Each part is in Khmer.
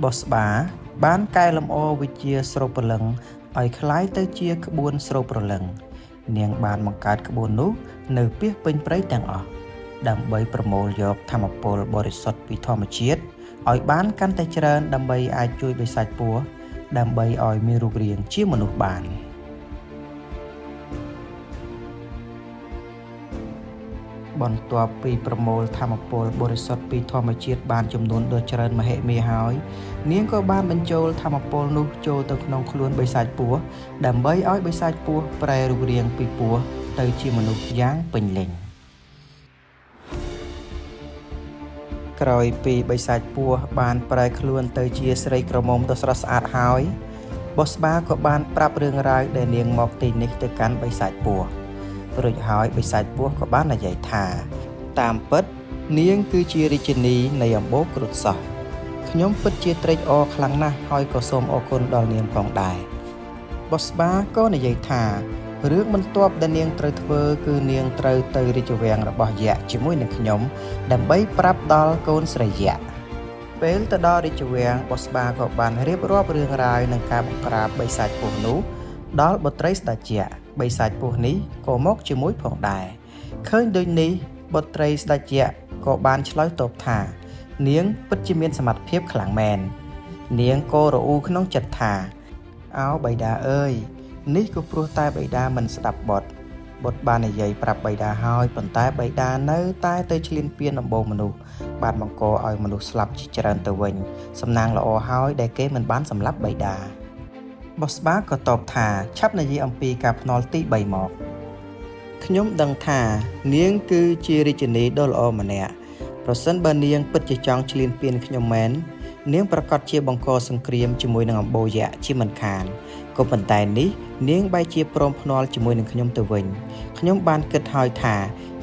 បសបាបានកែលម្អវិជ្ជាស្រូបព្រលឹងឲ្យคล้ายទៅជាក្បួនស្រូបព្រលឹងនាងបានបង្កើតក្បួននោះនៅពាសពេញព្រៃទាំងអស់ដើម្បីប្រមូលយកធម្មពលបរិសុទ្ធពីធម្មជាតិឲ្យបានកាន់តែច្រើនដើម្បីអាចជួយបិសាចពស់ដើម្បីឲ្យមានរូបរាងជាមនុស្សបានបន្ទាប់ពីប្រមូលធម្មពលបរិសុទ្ធពីធម្មជាតិបានចំនួនដ៏ច្រើនមហិមាហើយនាងក៏បានបញ្ចូលធម្មពលនោះចូលទៅក្នុងខ្លួនបិសាចពស់ដើម្បីឲ្យបិសាចពស់ប្រែរូបរាងពីពស់ទៅជាមនុស្សយ៉ាងពេញលេញក្រោយពីបិសាចពស់បានប្រែខ្លួនទៅជាស្រីក្រមុំដ៏ស្រស់ស្អាតហើយបសបាក៏បានប្រាប់រឿងរ៉ាវដែលនាងមកទីនេះទៅកាន់បិសាចពស់រួចហើយបិសាចពស់ក៏បាននិយាយថាតាមពិតនាងគឺជារាជិនីនៃអម្បូរគ្រុឌសោះខ្ញុំពិតជាត្រេកអរខ្លាំងណាស់ហើយក៏សូមអរគុណដល់នាងផងដែរបសបាក៏និយាយថារឿងបន្ទាប់ដែលនាងត្រូវធ្វើគឺនាងត្រូវទៅរាជវាំងរបស់យក្សជាមួយនឹងខ្ញុំដើម្បីប្រាប់ដល់កូនស្រីយក្សពេលទៅដល់រាជវាំងបសបាក៏បានរៀបរាប់រឿងរ៉ាវនឹងការបង្ក្រាបបិសាចពស់នោះដល់បុត្រីស្ដេចយក្សបិសាចពស់នេះក៏មកជាមួយផងដែរឃើញដូចនេះបុត្រីស្ដេចយក្សក៏បានឆ្លើយតបថានាងពិតជាមានសមត្ថភាពខ្លាំងមែននាងក៏រអ៊ូក្នុងចិត្តថាអោបិតាអើយនេះក៏ព្រោះតែបិតាមិនស្ដាប់បុត្របាននិយាយប្រាប់បិតាហើយប៉ុន្តែបិតានៅតែទៅឈ្លានពានដំបូងមនុស្សបានបង្កឲ្យមនុស្សស្លាប់ជាច្រើនទៅវិញសំណាងល្អហើយដែលគេមិនបានសម្លាប់បិតាបសបាក៏តបថាឆាប់និយាយអំពីការភ្នាល់ទី3មកខ្ញុំដឹងថានាងគឺជារាជិនីដ៏ល្អម្នាក់ប្រសិនបើនាងពិតជាចង់ឈ្លានពានខ្ញុំមែននាងប្រកាសជាបង្កសង្គ្រាមជាមួយនឹងអម្បូរយក្សជាមិនខានក៏ប៉ុន្តែនេះនាងបែរជាព្រមភ្នាល់ជាមួយនឹងខ្ញុំទៅវិញខ្ញុំបានគិតហើយថា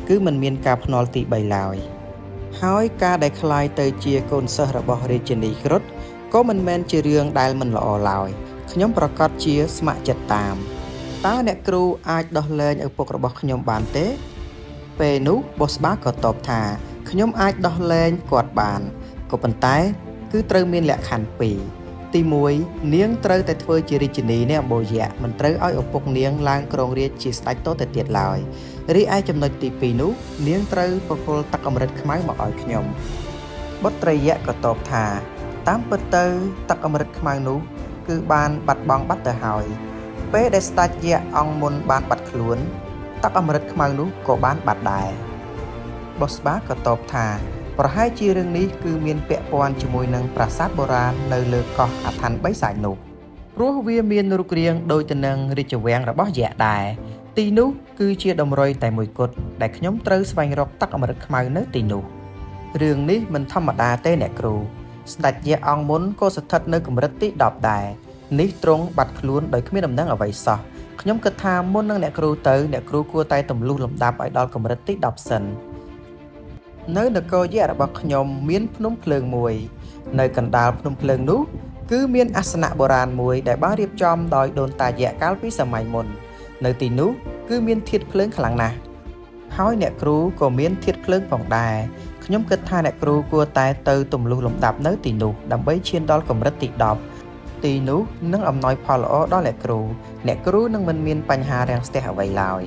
គឺមិនមានការភ្នាល់ទី3ឡើយហើយការដែលคล้ายទៅជាកូនសិស្សរបស់រាជិនីគ្រុឌក៏មិនមែនជារឿងដែលមិនល្អឡើយខ្ញុំប្រកាសជាស្ម័គ្រចិត្តតាមតើអ្នកគ្រូអាចដោះលែងឪពុករបស់ខ្ញុំបានទេពេលនោះបសបាក៏តបថាខ្ញុំអាចដោះលែងគាត់បានក៏ប៉ុន្តែគឺត្រូវមានលក្ខខណ្ឌ2ទី1នាងត្រូវតែធ្វើជារាជិនីនៃអម្បូរយក្សមិនត្រូវឲ្យឪពុកនាងឡើងគ្រងរាជ្យជាស្ដេចតទៅទៀតឡើយរីឯចំណុចទី2នោះនាងត្រូវប្រគល់ទឹកអម្រឹតខ្មៅមកឲ្យខ្ញុំបុត្រីយក្សក៏តបថាតាមពិតទៅទឹកអម្រឹតខ្មៅនោះគឺបានបាត់បង់បាត់ទៅហើយពេលដែលស្ដេចយក្សអង្គមុនបានបាត់ខ្លួនទឹកអម្រឹតខ្មៅនោះក៏បានបាត់ដែរបសបាក៏តបថាប្រហែលជារឿងនេះគឺមានពាក់ព័ន្ធជាមួយនឹងប្រាសាទបុរាណនៅលើកោះអាថ័ន្តបិសាចនោះព្រោះវាមានរូបរាងដូចទៅនឹងរាជវាំងរបស់យក្សដែរទីនោះគឺជាដំរុយតែមួយគត់ដែលខ្ញុំត្រូវស្វែងរកទឹកអម្រឹតខ្មៅនៅទីនោះរឿងនេះមិនធម្មតាទេអ្នកគ្រូស្ដេចយក្សអង្គមុនក៏ស្ថិតនៅកម្រិតទី10ដែរនេះទ្រង់បាត់ខ្លួនដោយគ្មានដំណឹងអ្វីសោះខ្ញុំគិតថាមុននឹងអ្នកគ្រូទៅអ្នកគ្រូគួរតែទម្លុះលំដាប់ឲ្យដល់កម្រិតទី10សិននៅនគរយក្សរបស់ខ្ញុំមានភ្នំភ្លើងមួយនៅកណ្ដាលភ្នំភ្លើងនោះគឺមានអាសនៈបុរាណមួយដែលបានរៀបចំដោយដូនតាយក្សកាលពីសម័យមុននៅទីនោះគឺមានធាតុភ្លើងខ្លាំងណាស់ហើយអ្នកគ្រូក៏មានធាតុភ្លើងផងដែរខ្ញុំគិតថាអ្នកគ្រូគួរតែទៅទម្លុះលំដាប់នៅទីនោះដើម្បីឈានដល់កម្រិតទី10ទីនោះនឹងអំណោយផលល្អដល់អ្នកគ្រូនឹងមិនមានបញ្ហារាំងស្ទះអ្វីឡើយ